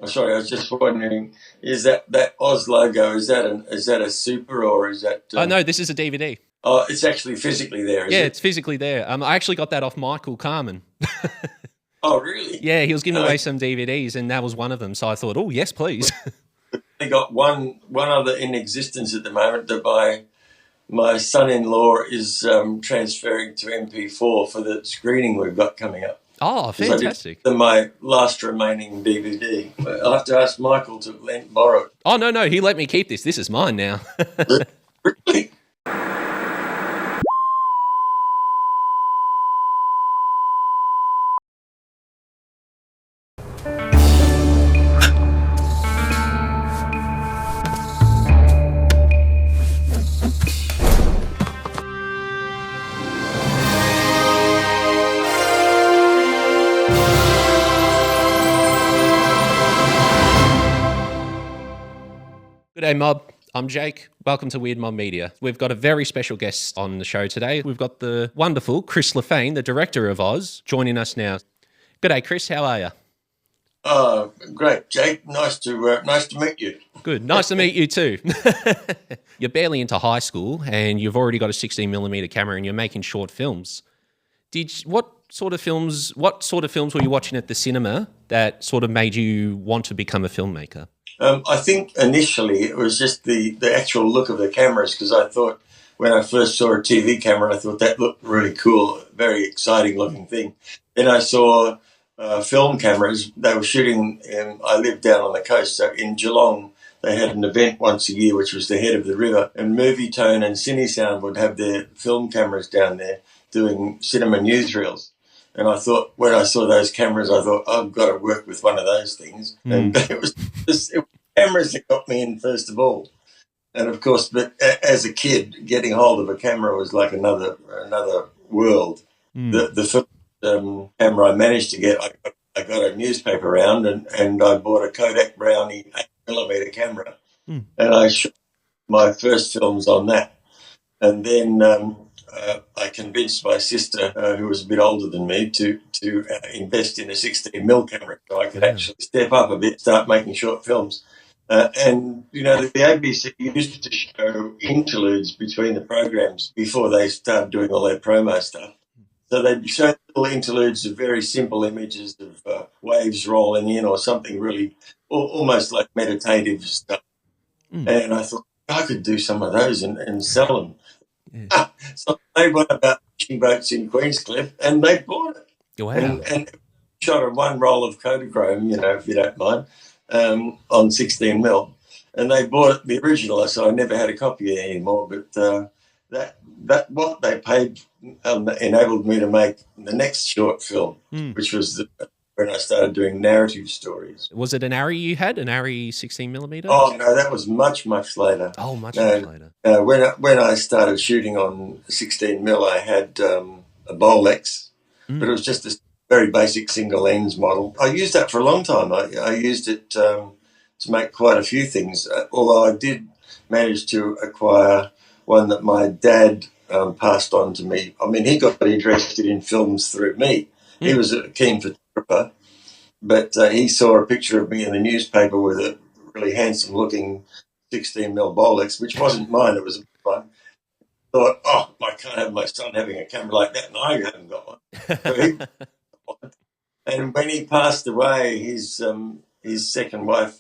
Oh, sorry, I was just wondering, is that Oz logo, is that a super or is that... Oh, no, this is a DVD. Oh, it's actually physically there, is it? Yeah, it's physically there. I actually got that off Michael Carmen. Oh, really? Yeah, he was giving away some DVDs, and that was one of them. So I thought, oh, yes, please. They got one other in existence at the moment that my son-in-law is transferring to MP4 for the screening we've got coming up. Oh, fantastic. My last remaining DVD. I'll have to ask Michael to borrow it. Oh, no, he let me keep this. This is mine now. Really? G'day, Mob. I'm Jake. Welcome to Weird Mob Media. We've got a very special guest on the show today. We've got the wonderful Chris Löfvén, the director of Oz, joining us now. G'day, Chris. How are you? Oh, great, Jake. Nice to meet you. Good. Nice to meet you too. You're barely into high school, and you've already got a 16mm camera, and you're making short films. What sort of films were you watching at the cinema that sort of made you want to become a filmmaker? I think initially it was just the actual look of the cameras, because I thought when I first saw a TV camera, I thought that looked really cool, very exciting looking thing. Then I saw film cameras. They were shooting, I lived down on the coast, so in Geelong they had an event once a year, which was the head of the river, and Movie Tone and Cine Sound would have their film cameras down there doing cinema newsreels. And I thought, when I saw those cameras, I thought, I've got to work with one of those things. And it was cameras that got me in first of all. And of course, but as a kid, getting hold of a camera was like another world. The first camera I managed to get, I got a newspaper round and I bought a Kodak Brownie 8mm camera. And I shot my first films on that. And then I convinced my sister, who was a bit older than me, to invest in a 16mm camera so I could actually step up a bit, start making short films. And, you know, the ABC used to show interludes between the programs before they started doing all their promo stuff. So they'd show little interludes of very simple images of waves rolling in or something really almost like meditative stuff. And I thought, I could do some of those and sell them. Yeah. So they went about fishing boats in Queenscliff and they bought it. Wow. And shot a one roll of Kodachrome, you know, if you don't mind, on 16mm. And they bought it, the original, so I never had a copy anymore. But that what they paid enabled me to make the next short film, which was when I started doing narrative stories. Was it an Arri you had, an Arri 16mm? Oh, no, that was much later. Oh, much later. When I started shooting on 16mm, I had a Bolex, but it was just a very basic single lens model. I used that for a long time. I used it to make quite a few things, although I did manage to acquire one that my dad passed on to me. I mean, he got interested in films through me. He was a keen photographer, but he saw a picture of me in the newspaper with a really handsome-looking 16mm Bolex, which wasn't mine. It was one. Thought, oh, I can't have my son having a camera like that, and I haven't got one. So and when he passed away, his second wife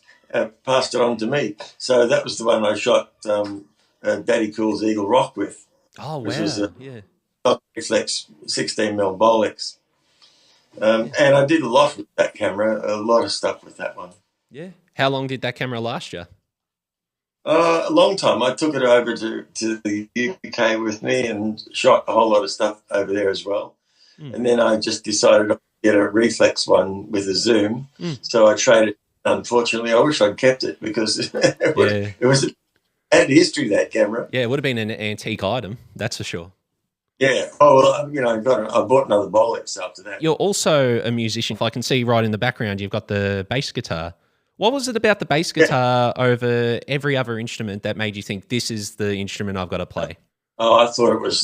passed it on to me. So that was the one I shot Daddy Cool's Eagle Rock with. Oh, wow. Which was a reflex 16mm Bolex. And I did a lot with that camera, a lot of stuff with that one. Yeah. How long did that camera last you? A long time. I took it over to the UK with me and shot a whole lot of stuff over there as well. And then I just decided to get a reflex one with a zoom. So I traded. Unfortunately, I wish I'd kept it because it was a bad history, that camera. Yeah, it would have been an antique item, that's for sure. Yeah. Oh, well, you know, I bought another Bolex after that. You're also a musician. I can see right in the background you've got the bass guitar. What was it about the bass guitar over every other instrument that made you think this is the instrument I've got to play? Oh, I thought it was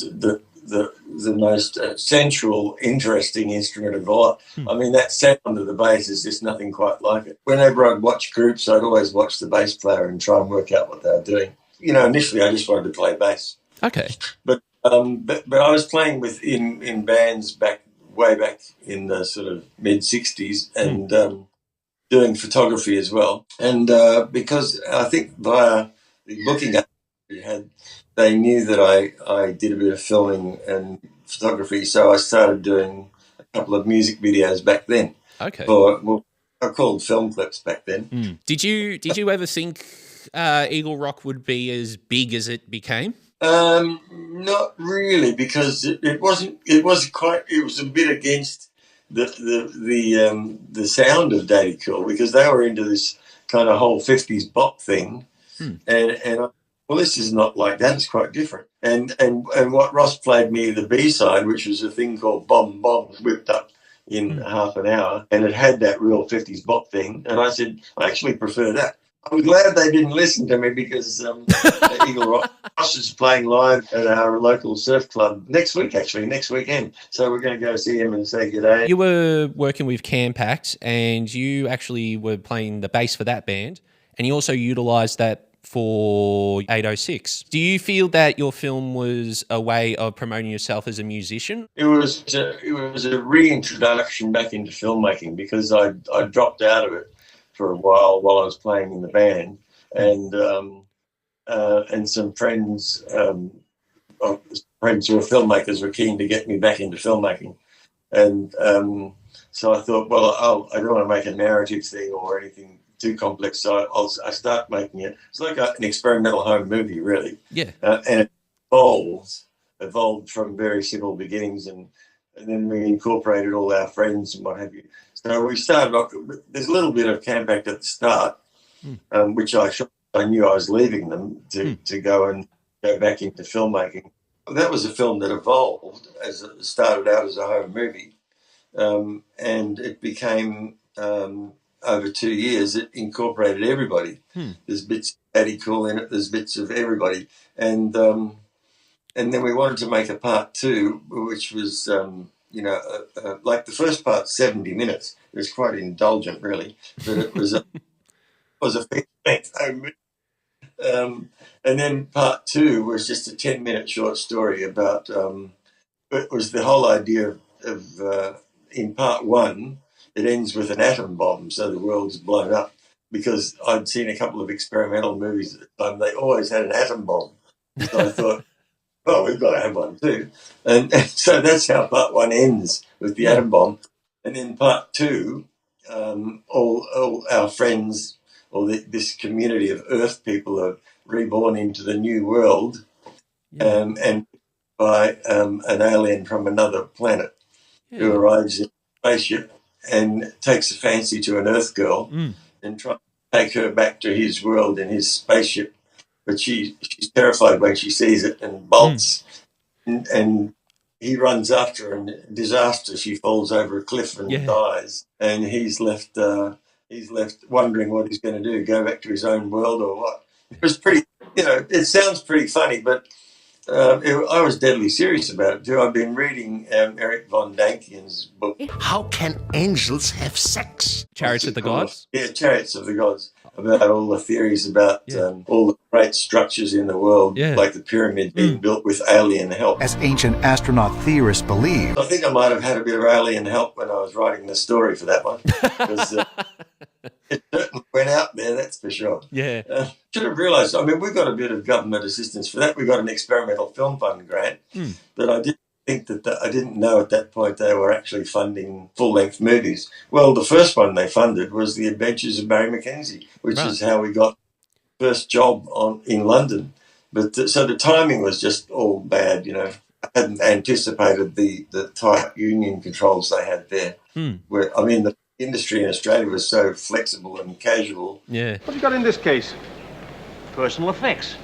the most sensual, interesting instrument of all. I mean, that sound of the bass is just nothing quite like it. Whenever I'd watch groups, I'd always watch the bass player and try and work out what they were doing. Initially I just wanted to play bass. Okay. But I was playing in bands way back in the sort of mid-'60s and doing photography as well. And because I think via the booking agency they knew that I did a bit of filming and photography, so I started doing a couple of music videos back then. Okay. I called film clips back then. Did you ever think Eagle Rock would be as big as it became? Not really, because it wasn't. It was a bit against the sound of Daddy Cool, because they were into this kind of whole 50s bop thing, and well, this is not like that. It's quite different. And what Ross played me the B-side, which was a thing called Bomb Bomb, whipped up in half an hour, and it had that real 50s bop thing. And I said, I actually prefer that. I'm glad they didn't listen to me, because Eagle Ross is playing live at our local surf club next weekend. So we're going to go see him and say g'day. You were working with Campact, and you actually were playing the bass for that band, and you also utilised that for 806. Do you feel that your film was a way of promoting yourself as a musician? It was a reintroduction back into filmmaking, because I dropped out of it for a while I was playing in the band, and some friends who are filmmakers were keen to get me back into filmmaking, and so I thought, well, I don't want to make a narrative thing or anything too complex, so I start making it. It's like an experimental home movie, really. Yeah. And it evolved from very simple beginnings, and then we incorporated all our friends and what have you. So we started off. There's a little bit of Campact at the start, which I knew I was leaving them to go back into filmmaking. That was a film that evolved as it started out as a home movie, and it became. Over 2 years, it incorporated everybody. There's bits of Daddy Cool in it. There's bits of everybody, and then we wanted to make a part 2, which was like the first part, 70 minutes. It was quite indulgent, really, but it was a feature-length home movie. And then part 2 was just a 10-minute short story about. It was the whole idea of in part 1. It ends with an atom bomb, so the world's blown up. Because I'd seen a couple of experimental movies at the time, they always had an atom bomb. So I thought, we've got to have one too. And so that's how part 1 ends, with the atom bomb. And then part 2, all our friends, or this community of Earth people, are reborn into the new world, and by an alien from another planet who arrives in a spaceship and takes a fancy to an Earth girl and tries to take her back to his world in his spaceship. But she's terrified when she sees it and bolts. And he runs after her, and disaster, she falls over a cliff and dies. And he's left wondering what he's going to do, go back to his own world or what. It was pretty, it sounds pretty funny, but I was deadly serious about it too. I've been reading Eric von Dankian's book. How can angels have sex? Chariots of the Gods? Yeah, Chariots of the Gods. About all the theories about all the great structures in the world, like the pyramid being built with alien help. As ancient astronaut theorists believe. I think I might have had a bit of alien help when I was writing the story for that one. Because it certainly went out there, that's for sure. Yeah. Should have realised, we got a bit of government assistance for that. We got an experimental film fund grant, but I didn't think I didn't know at that point they were actually funding full-length movies. Well, the first one they funded was The Adventures of Barry Mackenzie, which is how we got the first job in London. But so the timing was just all bad, I hadn't anticipated the tight union controls they had there. Where the industry in Australia was so flexible and casual. Yeah. What have you got in this case? Personal effects.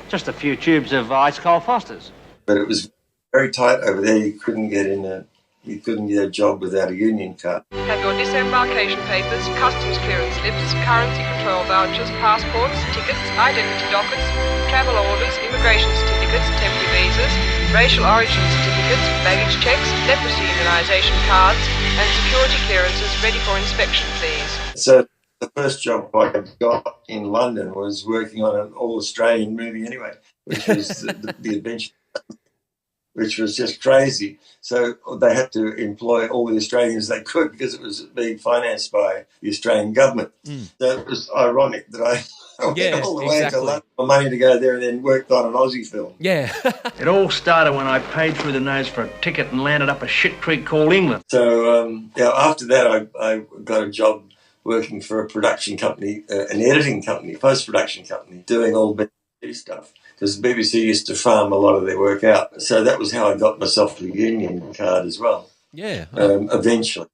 Just a few tubes of ice cold Fosters. But it was very tight over there. You couldn't get in you couldn't get a job without a union card. Have your disembarkation papers, customs clearance slips, currency control vouchers, passports, tickets, identity dockets, travel orders, immigration certificates, temporary visas, racial origin certificates, baggage checks, leprosy immunisation cards, and security clearances ready for inspection, please. So the first job I got in London was working on an all-Australian movie anyway, which was the adventure, which was just crazy. So they had to employ all the Australians they could because it was being financed by the Australian government. So it was ironic that I went all the way to London for money to go there and then worked on an Aussie film. Yeah. It all started when I paid through the nose for a ticket and landed up a shit creek called England. So after that, I got a job working for a production company, an editing company, post-production company, doing all BBC stuff. Because the BBC used to farm a lot of their work out. So that was how I got myself the union card as well. Yeah. Eventually.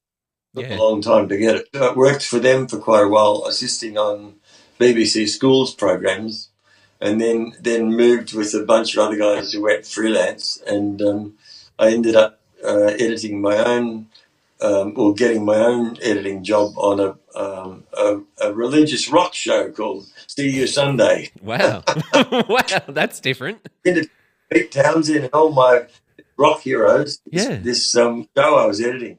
Took a long time to get it. So I worked for them for quite a while, assisting on BBC schools programs, and then moved with a bunch of other guys who went freelance. And I ended up editing my own, or getting my own editing job on a religious rock show called See You Sunday. Wow. Wow, that's different. Into Pete Townsend and all my rock heroes. Yeah. This show I was editing.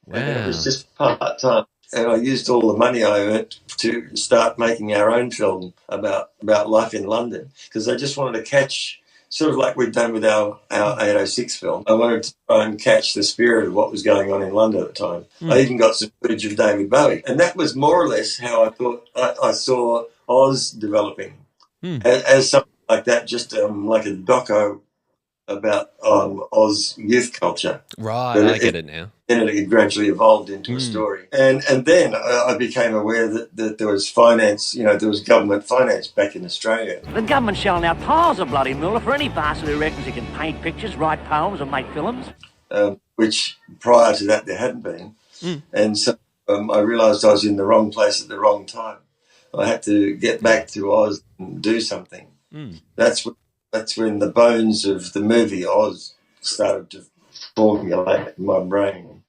Wow. And it was just part-time. And I used all the money I earned to start making our own film about life in London, because I just wanted to catch, sort of like we'd done with our 806 film, I wanted to try and catch the spirit of what was going on in London at the time. I even got some footage of David Bowie. And that was more or less how I thought I saw Oz developing as something like that, just like a doco about Oz youth culture. Right, I get it now. Then it gradually evolved into a story. And then I became aware that there was finance, there was government finance back in Australia. The government's shelling out piles of bloody moolah for any bastard who reckons he can paint pictures, write poems and make films. Which prior to that there hadn't been. And so I realised I was in the wrong place at the wrong time. I had to get back to Oz and do something. That's when the bones of the movie Oz started to formulate in my brain.